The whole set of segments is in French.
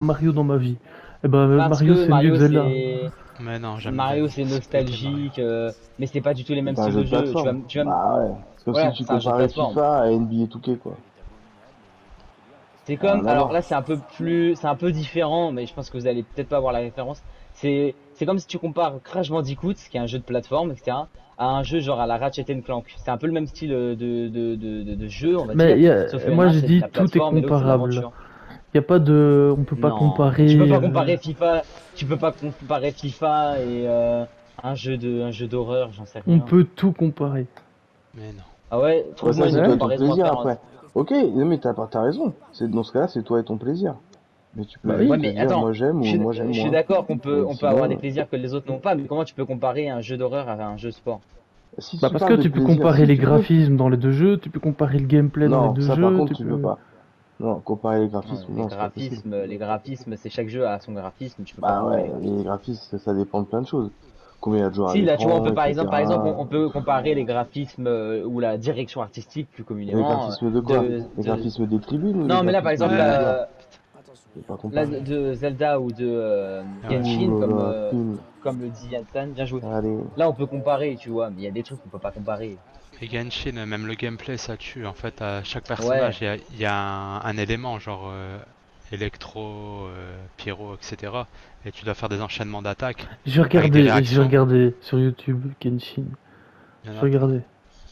Mario dans ma vie. Et ben Parce Mario que c'est mieux que Mario Zelda. c'est Mais non, jamais de la Mario vie. c'est Respectez Mario. nostalgique, mais c'est pas du tout les mêmes C'est un styles jeu de de jeu. plateforme. Bah ouais. C'est comme si Voilà, tu c'est un jeu de comparais plateforme. FIFA à NBA 2K quoi. C'est Ça a comme, rien à alors là voir. c'est un peu plus, c'est un peu différent, mais je pense que vous allez peut-être pas avoir la référence. C'est comme si tu compares Crash Bandicoot, qui est un jeu de plateforme, etc., à un jeu genre à la Ratchet Clank. C'est un peu le même style de jeu, on va Mais dire, sauf que moi l'un je c'est de dis la tout est plateforme et l'autre c'est de comparable. l'aventure. Y a pas de, on peut pas Non, tu peux comparer. pas comparer FIFA, tu peux pas comparer FIFA et un jeu d'horreur, j'en sais On rien. peut tout comparer. Mais non. Ah ouais, Ouais, trouve-moi ça une c'est toi et ton comparaison à plaisir faire. après. Ok, non mais t'as raison. C'est dans ce cas-là c'est toi et ton plaisir. Mais tu Bah peux Ouais, oui. juste te mais dire attends, moi j'aime ou moi j'aime je suis moins. d'accord Mais on peut avoir des sinon, plaisirs que les autres n'ont pas, mais comment tu peux comparer un jeu d'horreur à un jeu sport? si Bah tu parce que parles de tu peux plaisir, comparer si les tu peux. graphismes dans les deux jeux, tu peux comparer le gameplay dans les Non, deux ça par jeux, contre tu tu peux peux. pas. Non, comparer les Non, graphismes, non, c'est pas possible. les graphismes, c'est chaque jeu a son graphisme, tu peux pas Bah comparer ouais, les les graphismes. graphismes ça dépend de plein de choses. Combien il y a de joueurs à Si, là, tu vois, on peut l'écran, par exemple, etc. on peut comparer les graphismes ou la direction artistique plus Les communément graphismes de quoi? Les graphismes des tribunes ou les non, mais là, par graphismes exemple, des Ouais. joueurs? C'est pas là, comparé. de Zelda ou de Ouais. Genshin, Ouh là là, cool. comme le dit Yantan, bien joué. Allez. Là, on peut comparer, tu vois, mais il y a des trucs qu'on peut pas comparer. Et Genshin, même le gameplay, ça tue. En fait, à chaque Ouais, personnage, il y a un élément, genre électro, pyro, etc. Et tu dois faire des enchaînements d'attaques avec des J'ai réactions. regardé sur YouTube Genshin. Il y en J'ai a plein. regardé.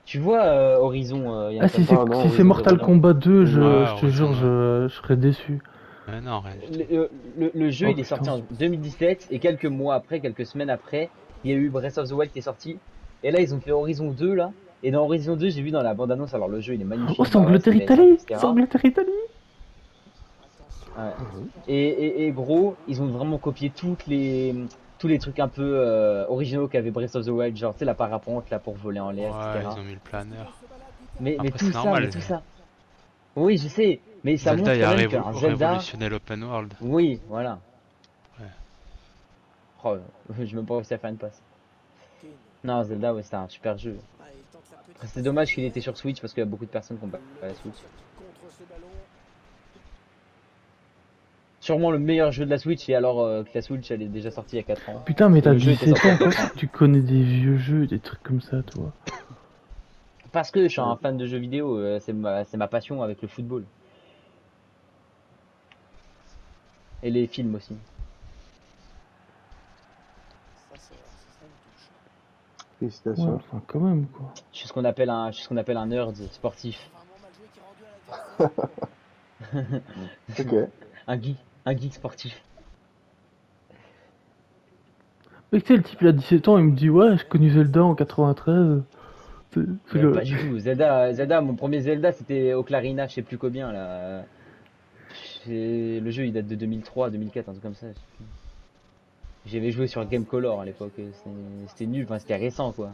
tu vois Horizon, Ah Yantan, Oh non, si c'est Horizon, Mortal j'adore. Kombat 2, Non. Ouais, je te jure, Horizon, non. je serais déçu. Mais non, rien du tout. le jeu, Oh il est sorti putain. en 2017 et quelques mois après, quelques semaines après, il y a eu Breath of the Wild qui est sorti. Et là, ils ont fait Horizon 2 là. Et dans Horizon 2, j'ai vu dans la bande-annonce, alors le jeu il est Oh magnifique, c'est bah ouais, c'est PS5, Angleterre-Italie, c'est etc. Angleterre-Italie. Ouais. Mhm. Et gros, ils ont vraiment copié tous les trucs un peu originaux qu'avait Breath of the Wild, genre tu sais la parapente là pour voler en l'air, Ouais, ils etc. ont mis le planeur. Mais Après, c'est mais normal. tout ça. Oui, je sais, mais ça Zelda, montre il quand a même qu'un Zelda, révolutionné l'open world. oui, voilà. Ouais. Oh, je même pas réussi à faire une passe. Non, Zelda, ouais, c'était un super jeu. Après, c'est dommage qu'il était sur Switch parce qu'il y a beaucoup de personnes qui ont pas la Switch. Sûrement le meilleur jeu de la Switch, et alors que la Switch elle est déjà sortie il y a 4 ans. Putain, mais Et t'as le jeu était 17 sorti il y ans, a 4 ans. tu connais des vieux jeux, des trucs comme ça, toi. Parce que je suis un fan de jeux vidéo, c'est ma passion avec le football. Et les films aussi. Ouais, Félicitations. enfin, quand même, quoi. Je suis ce qu'on appelle un nerd sportif. Ok. Un geek sportif. Mais tu sais, le type, il a 17 ans, il me dit, ouais, j'ai connu Zelda en 93. C'est Pas du tout. Zelda, mon premier Zelda c'était Ocarina, je sais plus combien là. Le jeu il date de 2003, 2004, un truc comme ça. Je sais plus. J'avais joué sur Game Color à l'époque. C'était nul, enfin c'était récent quoi.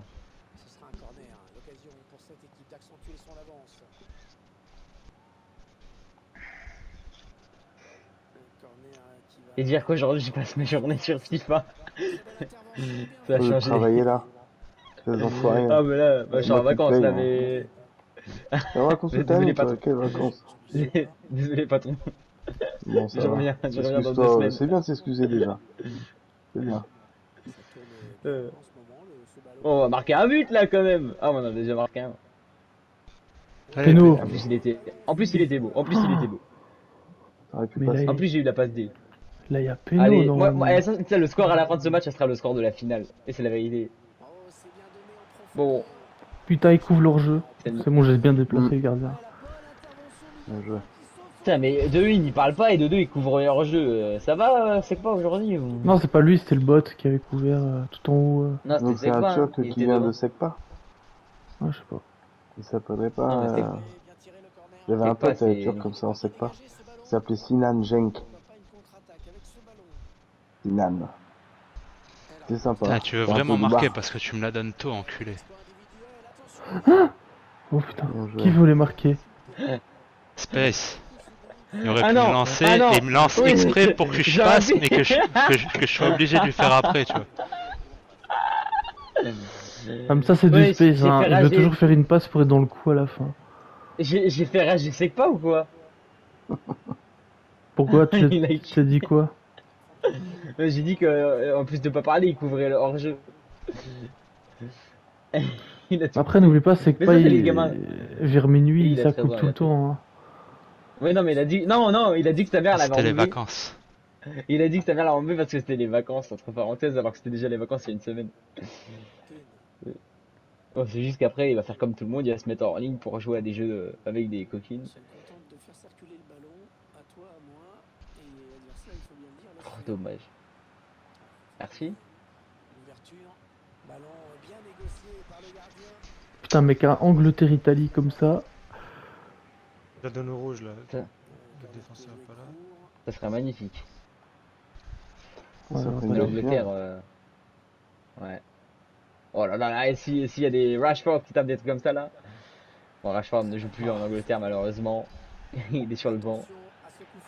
Et dire qu'aujourd'hui je passe mes journées sur FIFA, ça a Faut changé. travailler là. Ces enfoirés. Ah mais là, bah, je C'est suis en moi qui te vacances paye, là, hein. mais Les vacances toute désolé l'année, toi. patron. Quelles vacances? Désolé patron. Bon, ça va. Je reviens dans deux Excuse-toi. semaines. C'est bien de s'excuser déjà. C'est bien. Euh, on va marquer un but là quand même. Ah on en a déjà marqué un. Allez, Péno. En plus il était beau. En plus il était beau. T'aurais pu Mais là, passer. En plus j'ai eu la passe D. là, y a Péno, Allez, normalement. ça, le score à la fin de ce match, ça sera le score de la finale. Et c'est la vérité. Bon, Putain, ils couvrent leur jeu. c'est- C'est bon, j'ai bien déplacé Mm. le gardien. Bien joué. putain, mais de 1 ils parlent pas et de 2 ils couvrent leur jeu. Ça va, c'est quoi aujourd'hui ou... Non, c'est pas lui, c'était le bot qui avait couvert tout en haut. Non, Donc c'était c'est un Zegba, hein. Turc Il qui était vient devant. de Secpa. Ouais, je sais pas. Il s'appellerait Non, pas. mais J'avais un Zegba, pote turc comme ça en Secpa. Il s'appelait Sinan Cenk. Sinan. C'est sympa. putain, tu veux C'est un peu vraiment du marquer bar. parce que tu me la donnes tôt, enculé. Oh putain, Bien joué. qui voulait marquer? Space. Il aurait Ah pu non, me lancer ah non. et il me lance Oui, exprès pour que je j'aurais passe, pu. mais que je sois obligé de lui faire après, tu vois. Comme ça, c'est du Ouais, space, j'ai hein. fait Je vais rager. toujours faire une passe pour être dans le coup à la fin. J'ai fait rager Sec pas ou quoi? Pourquoi tu Il a t'es dit quoi? J'ai dit que, en plus de pas parler, il couvrait le hors-jeu. Il a tout Après, coupé. n'oublie pas, c'est que Mais pas ça, c'est les gamins. vers minuit, Il a ça très coupe raison, tout il a le très raison. temps. Hein. Ouais, non, mais il a dit, non, il a dit que sa mère l'avait C'était les enlevé. vacances. Il a dit que sa mère l'avait enlevé parce que c'était les vacances, entre parenthèses, alors que c'était déjà les vacances il y a une semaine. Bon, c'est juste qu'après, il va faire comme tout le monde, il va se mettre en ligne pour jouer à des jeux avec des coquines. Oh, dommage. Merci. Putain, mec, un Angleterre-Italie comme ça. La donne au rouge là. Ça. Le défenseur est pas là. Ça serait magnifique. Ouais, Ça on va ferait pas Mais une dire. belle l'Angleterre, ouais. Oh là là, là, et s'il y a des Rashford qui tapent des trucs comme ça là. Bon, Rashford ne joue plus en Angleterre malheureusement. Il est sur le banc.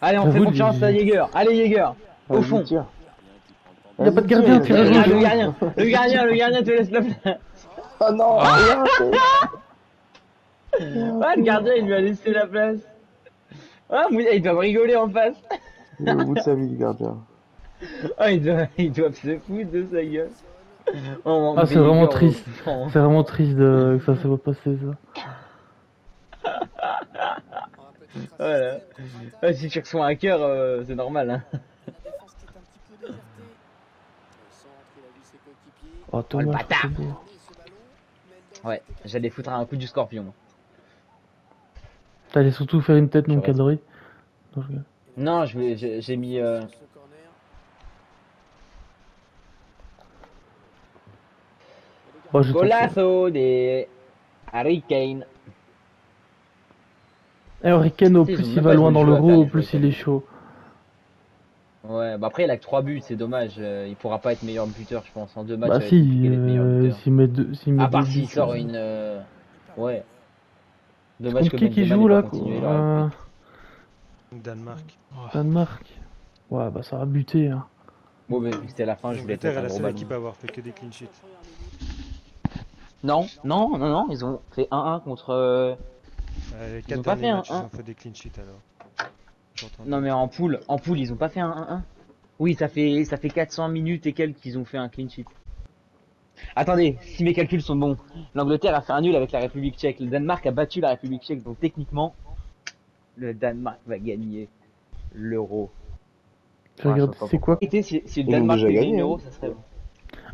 Allez, on fait J'avoue, confiance à Jäger. Allez, Jäger. Au Vas-y, fond. tire. Y a pas de gardien, Vas-y, tire à tire. gauche. Le gardien te laisse le place. Ah non, Ah, le gardien, il lui a laissé la place. Ah, ils doivent rigoler en face. il est au bout de sa vie, le gardien. Ah, ils doivent se foutre de sa gueule. Oh, Ah, mais c'est vraiment Jäger, triste. oh, C'est vraiment triste que ça se va passer ça. Voilà. Ah, si tu reçois un cœur, c'est normal. Hein. Oh, Thomas, le bâtard. c'est beau. Ouais, j'allais foutre un coup du scorpion. T'allais surtout faire une tête non Tu restes. cadrée. Non, je rigole. Non, j'ai mis. Oh, je sens que- Golazo de Harry Kane. Eh, Harry Kane, au Ils ont plus il même va pas loin joué dans le jeu à l'euro, faire, au les plus joueurs, il est chaud. Ouais, bah après il a que 3 buts, c'est dommage. Il pourra pas être meilleur buteur, je pense. En 2 matchs, Bah ça va être compliqué si, d'être meilleur buteur. s'il met À part deux s'il buts, sort une. Ouais. Dommage contre que qui Benzema joue n'ait là pas continué, il aurait pu. Danemark. Danemark. Ouais, bah ça va buter. Hein. Bon, mais vu que c'était la fin, je voulais L'Angleterre faire est un la gros seule ballon. équipe à avoir fait que des clean sheets. Non, ils ont fait 1-1 contre. Les Ils 4 ont pas derniers fait un matchs, ils 1. ont fait des clean sheets alors. J'entends. Non, mais en poule, ils ont pas fait un 1-1. Oui, ça fait 400 minutes et quelques qu'ils ont fait un clean sheet. Attendez, si mes calculs sont bons, l'Angleterre a fait un nul avec la République tchèque, le Danemark a battu la République tchèque, donc techniquement, le Danemark va gagner l'euro. Je regarde, c'est quoi? Si le Ils ont Danemark déjà gagne gagné, l'euro, hein. ça serait bon.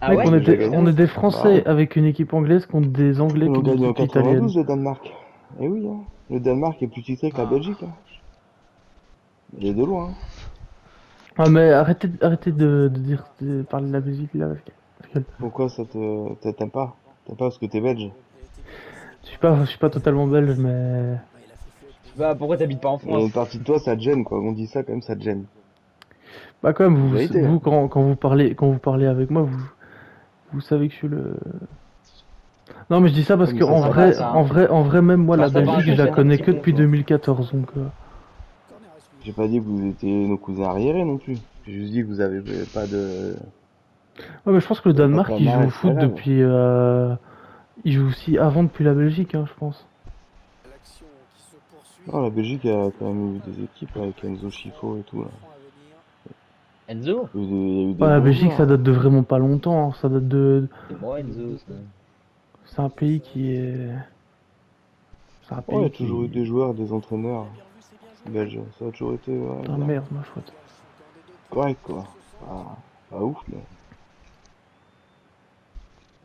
Ah Mec, ouais? on Ils ont déjà était, gagné. on est des Français Bah. avec une équipe anglaise contre des Anglais Ils ont contre une gagné en équipe italienne. 92, le Danemark. Eh oui, hein. Le Danemark est plus titré que la Ah. Belgique. Hein. Il est de loin. Hein. Ah mais arrêtez de parler de la Belgique là. Parce que Pourquoi ça t'aimes pas? T'aimes pas parce que t'es belge? je suis pas totalement belge, mais Bah pourquoi t'habites pas en Il y a France? une partie de toi, ça te gêne, quoi. On dit ça quand même, ça te gêne. bah quand même vous, Vérité, vous hein. quand vous parlez avec moi, vous savez que je suis le. Non mais je dis ça parce Mais que ça, en ça vrai, va, ça, hein. en vrai même moi Ça, la ça va, Belgique je ça, la c'est un connais petit que peu, depuis quoi. 2014 donc. J'ai pas dit que vous étiez nos cousins arriérés non plus. J'ai juste dit que vous avez pas de... Ouais mais je pense que le Pas Danemark de il joue au palmarès, foot c'est grave. depuis il joue aussi avant depuis la Belgique hein, je pense. Non, la Belgique a quand même eu des équipes avec Enzo Schifo et tout. Là. Enzo? Il y a eu des Ouais, la bons Belgique joueurs. ça date de vraiment pas longtemps, hein. Ça date de C'est moi Enzo. Ça. c'est un pays qui est c'est un pays Ouais, il y a qui toujours eu des joueurs, des entraîneurs belges. Ça a toujours été Ah bien. merde ma faute. Correct, quoi. Pas ouf, mais...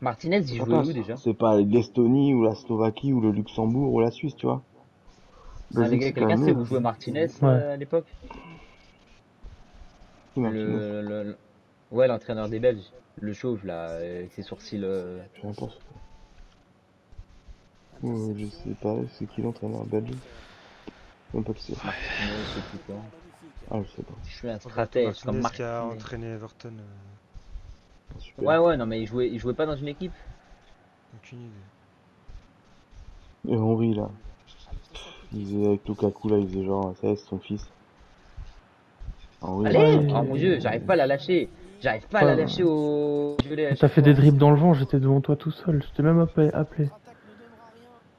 Martinez, il Ça jouait passe. où déjà? C'est pas l'Estonie ou la Slovaquie ou le Luxembourg ou la Suisse, tu vois. Ah, les Belgique, gars, c'est quand quelqu'un même sait mieux. où jouait Martinez Ouais. à l'époque? Qui, Martinez Ouais, l'entraîneur des Belges. Le chauve là, avec ses sourcils. Je sais même pas. Je sais pas, c'est qui l'entraîneur belge? Je sais même pas qui c'est. Martinez, je sais plus quoi. Ah, je sais pas. Je suis un stratège comme Martinez qui a Martinez. entraîné Everton. Super. Ouais, non, mais il jouait pas dans une équipe. Aucune idée. Et Henry, là. Il faisait avec Lukaku, là, il faisait genre, ça y est, c'est son fils. Henry, Allez! Ouais. Oh mon dieu, j'arrive pas à la lâcher. J'arrive pas à la Ouais. lâcher au. Je l'ai à T'as chaque fait fois. des dribbles dans le vent, j'étais devant toi tout seul, je t'ai même appelé.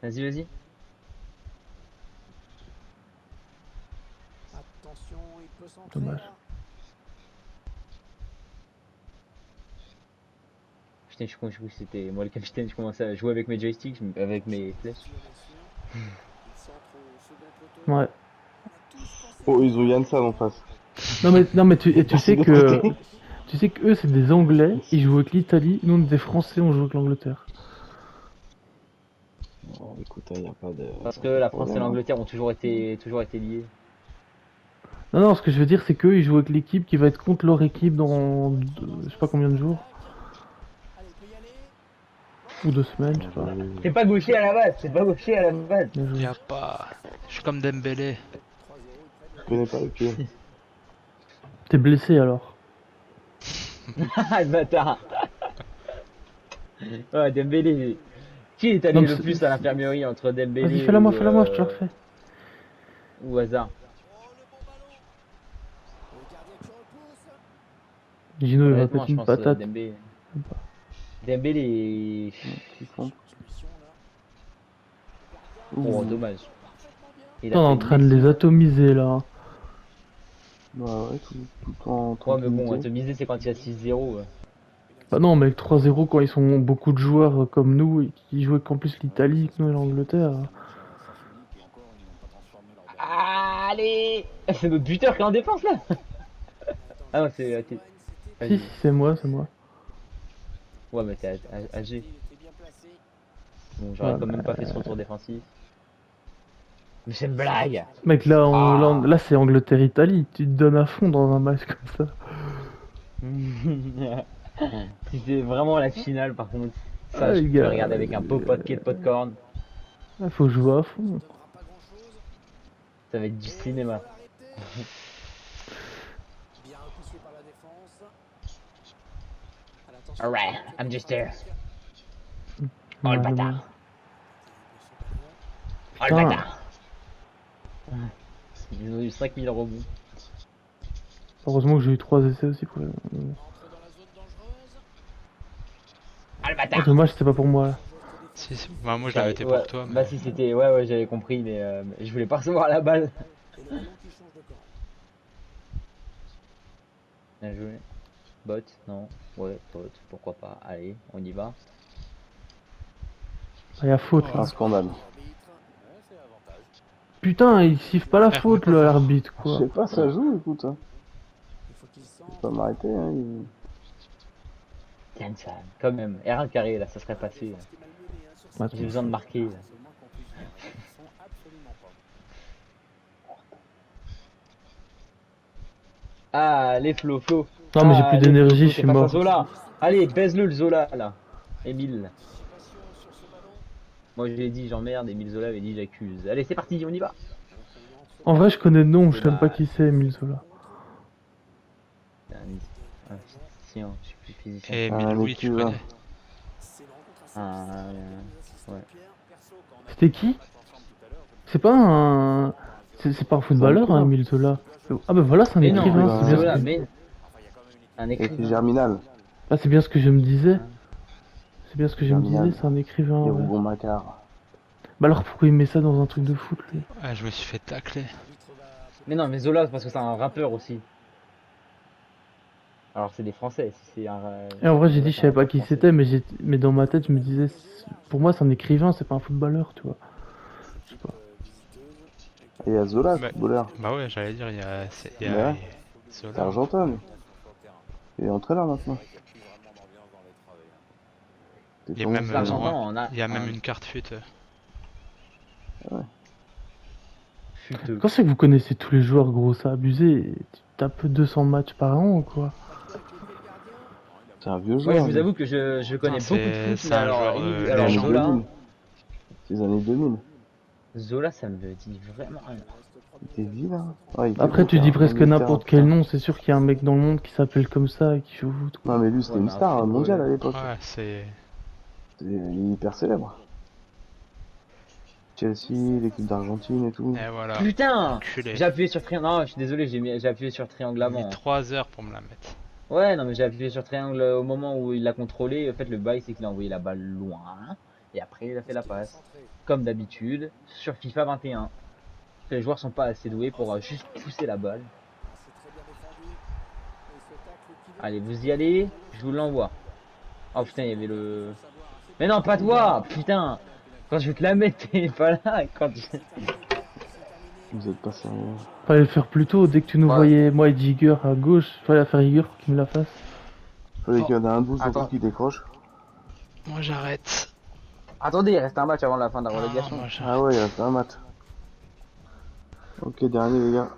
Vas-y. Dommage. Putain, je crois que c'était moi le capitaine, je commençais à jouer avec mes joysticks, avec mes flèches. Ouais. Oh, ils ont Yansan en face. Non mais tu sais que eux c'est des Anglais, ils jouent avec l'Italie, nous on est des Français, on joue avec l'Angleterre. Oh, écoute, y a pas de. Parce que la France et problème, hein. l'Angleterre ont toujours été liés. Non, ce que je veux dire c'est qu'eux ils jouent avec l'équipe qui va être contre leur équipe dans je sais pas combien de jours. Ou 2 semaines, je sais pas. C'est pas gaucher à la base, c'est pas gaucher à la base. Bien joué. Y a pas. Je suis comme Dembélé. Je connais pas le pied. T'es blessé alors. Ah, le bâtard. Ouais, Dembélé. Qui est allé Non, mais le c'est- plus à l'infirmerie entre Dembélé Vas-y, fais-la-moi, ou, je te le refais. ou Hazard? Gino il va Honnêtement, péter je une pense patate. Dembélé. Dembélé. Qui compte. Oh, dommage. Il On est en fait train de une les atomiser là. Bah ouais, tout en Ouais, mais bon, tranquillité. atomiser, c'est quand il y a 6-0. Ouais. Bah non, mais avec 3-0 quand ils sont beaucoup de joueurs comme nous et qui jouent qu'en plus l'Italie, que nous et l'Angleterre. Allez. C'est notre buteur qui est en défense là. Ah non, c'est. Si, c'est moi, c'est moi. Ouais, mais t'es âgé. Bon, j'aurais Ouais, quand même pas fait ce retour défensif. Mais c'est une blague. Mec, là, Ah. là c'est Angleterre-Italie. Tu te donnes à fond dans un match comme ça. C'était vraiment la finale par contre. Ça, Ah, je les peux gars, regarder avec un beau paquet de popcorn. Il faut jouer à fond. Ça va être du cinéma. Alright, I'm just there. Oh le Ouais, bâtard. Oh le Putain. bâtard. Ils ont eu 5000 rebonds. Heureusement que j'ai eu 3 essais aussi pour Oh le Ah, bâtard. dommage, c'était pas pour moi là. Si. Bah, moi je l'avais été Ouais, pour toi. bah Mais... si c'était, ouais j'avais compris mais je voulais pas recevoir la balle. Bien joué. Bot, non. Ouais, bot, pourquoi pas. Allez, on y va. Ah, y a faute là. Un scandale. Putain, il siffle pas la Ah, faute mais là, pas l'arbitre Je quoi. sais pas, ça joue, écoute. Hein. Je peux pas m'arrêter, hein. Janssen, quand même. R1 carré là, ça serait passé. Attends. J'ai besoin de marquer. Là. Ah, les Flo. Non, mais j'ai Ah, plus les d'énergie, Flo, je suis c'est face à mort. Zola. Allez, baise-le le Zola là. Émile. Moi je lui ai dit j'emmerde, Émile Zola avait dit j'accuse. Allez, c'est parti, on y va. En vrai, je connais le nom, je sais même pas qui c'est, Emile Zola. Un physicien, je suis plus physicien. Et Ah, Louis, mais tu tu vas. connais. Ouais. C'était qui? C'est pas un. C'est pas un footballeur, écrivain. hein, Emile Zola. Ah, bah voilà, c'est un Mais non, écrivain, bah, c'est bien, Zola, ce que... mais. Un Et c'est écrivain. Germinal. Ah, c'est bien ce que je me disais. C'est bien ce que je me Germinal. disais, c'est un écrivain. Et Ouais. Rougon Macquart. Bah alors pourquoi il met ça dans un truc de foot, lui? Ah, je me suis fait tacler. Mais non, mais Zola, c'est parce que c'est un rappeur aussi. Alors c'est des Français, si c'est un. Et en vrai, j'ai dit, je c'est un savais pas rappeur qui français. c'était, mais dans ma tête, je me disais, pour moi, c'est un écrivain, c'est pas un footballeur, tu vois. Je sais pas. Et il y a Zola, Ouais. footballeur. Bah ouais, j'allais dire, il y a Ouais. Zola. C'est Argentin. Il est entraîneur maintenant. Il y a même, L'Argentin, on a. il y a même une carte fut. Futeux. Quand c'est que vous connaissez tous les joueurs, gros, ça a abusé. Tu tapes 200 matchs par an ou quoi? C'est un vieux Ouais, joueur. je vous lui. avoue que je connais Non, beaucoup de c'est- foot, c'est mais un alors, joueur, Émile- alors légende. Zola, Les années 2000. Zola, ça me dit vraiment rien. Il était vilain. Ouais, il était Après, beau, tu quoi. dis presque Un militaire, n'importe quel putain. nom, c'est sûr qu'il y a un mec dans le monde qui s'appelle comme ça et qui joue au foot, quoi. Non, mais lui, c'était Ouais, une mais un star football. mondiale à l'époque. Ouais, c'est. Il est hyper célèbre. Chelsea, l'équipe d'Argentine et tout. Et voilà. Putain! Enculé. J'ai appuyé sur triangle. Non, je suis désolé, j'ai appuyé sur triangle J'ai avant. mis 3 heures pour me la mettre. Ouais, non, mais j'ai appuyé sur triangle au moment où il l'a contrôlé. En fait, le bail, c'est qu'il a envoyé la balle loin. Et après, il a fait la passe. Comme d'habitude, sur FIFA 21. Les joueurs sont pas assez doués pour juste pousser la balle. Allez, vous y allez, je vous l'envoie. Oh putain, il y avait le... Mais non, pas toi, putain. Quand je vais te la mettre, t'es pas là. Vous êtes pas sérieux. Fallait le faire plus tôt, dès que tu nous voyais, moi et Jigger à gauche, fallait la faire Jigger pour qu'il me la fasse. Fallait qu'il y en ait un de vous surtout qui décroche. Moi j'arrête. Attendez, il reste un match avant la fin de la Ah, relégation. moi, j'arrête. Ah ouais, il reste un match. Ok, dernier les gars.